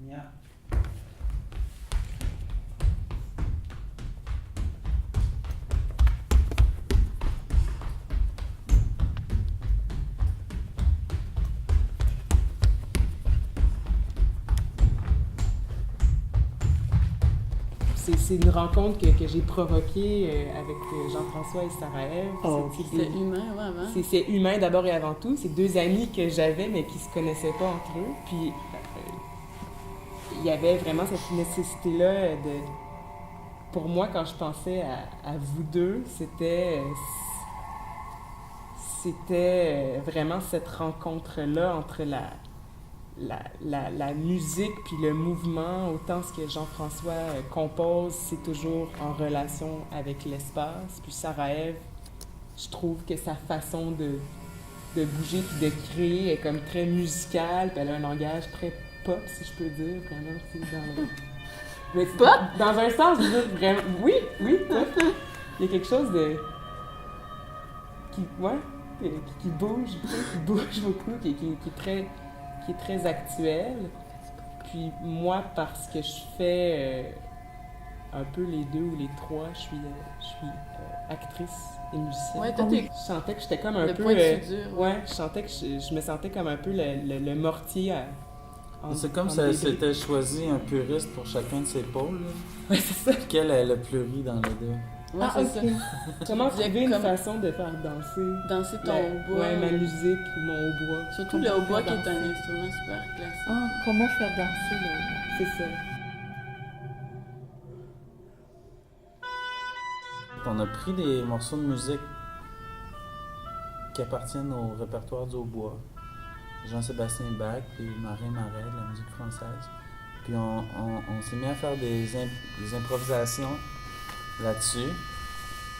Yeah. C'est une rencontre que j'ai provoquée avec Jean-François et Sarah-Ève. Oh, c'est humain, vraiment. C'est humain d'abord et avant tout. C'est deux amis que j'avais, mais qui se connaissaient pas entre eux. Puis, il y avait vraiment cette nécessité-là de... Pour moi, quand je pensais à vous deux, c'était vraiment cette rencontre-là entre la musique puis le mouvement. Autant ce que Jean-François compose, c'est toujours en relation avec l'espace. Puis Sarah-Ève, je trouve que sa façon de bouger puis de créer est comme très musicale, puis elle a un langage très pop, si je peux dire, vraiment, tu sais, mais pop? Dans un sens, je veux dire, vraiment... Oui, pop. Il y a quelque chose de... qui bouge beaucoup, qui est très actuel. Puis moi, parce que je fais un peu les deux ou les trois, je suis actrice et musicienne. Ouais, Je sentais que j'étais comme un peu... point de soudure. Ouais, je sentais que je me sentais comme un peu le mortier c'est comme si c'était choisi un puriste pour chacun de ses pôles. Ouais, c'est ça. Quel est le plus ri dans les deux? Ouais, c'est ça. Comment trouver une façon de faire danser ton hautbois. Ouais, ma musique ou mon hautbois. Surtout le hautbois qui est un instrument super classique. Ah, comment faire danser le hautbois? C'est ça. On a pris des morceaux de musique qui appartiennent au répertoire du hautbois. Jean-Sébastien Bach puis Marin Marais, de la musique française. Puis on s'est mis à faire des improvisations là-dessus,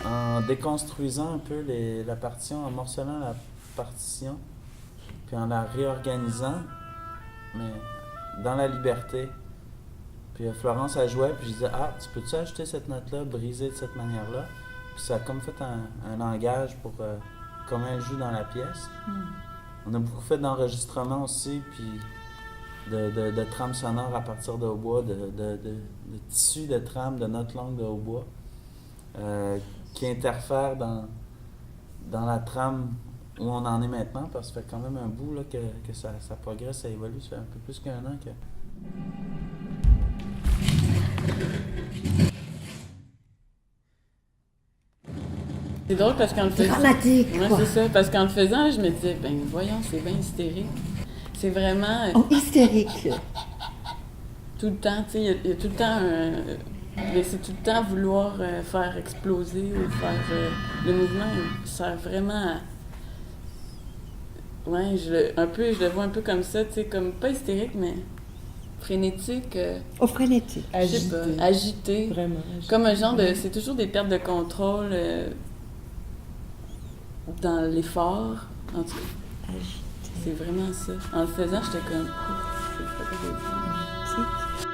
en déconstruisant un peu la partition, en morcelant la partition, puis en la réorganisant, mais dans la liberté. Puis Florence a joué, puis je disais « Ah, tu peux-tu ajouter cette note-là, briser de cette manière-là? » Puis ça a comme fait un langage pour comment elle joue dans la pièce. On a beaucoup fait d'enregistrements aussi, puis de trames sonores à partir de hautbois, de tissus de trames, de notes longues de hautbois, qui interfèrent dans la trame où on en est maintenant, parce que ça fait quand même un bout là, que ça progresse, ça évolue, ça fait un peu plus qu'un an que... C'est drôle parce qu'en le faisant... dramatique, ouais, c'est ça. Parce qu'en le faisant, je me disais, ben voyons, c'est bien hystérique. C'est vraiment... hystérique! Tout le temps, tu sais, il y a tout le temps c'est tout le temps vouloir faire exploser ou faire... le mouvement sert vraiment à... Ouais, je le vois un peu comme ça, tu sais, comme pas hystérique, mais frénétique. Frénétique. Je sais pas, agité. Vraiment. Agité. Comme un genre de... C'est toujours des pertes de contrôle dans l'effort. En tout cas, Agité. c'est vraiment ça. En le faisant, j'étais comme... C'est pas que j'ai dit. Agité.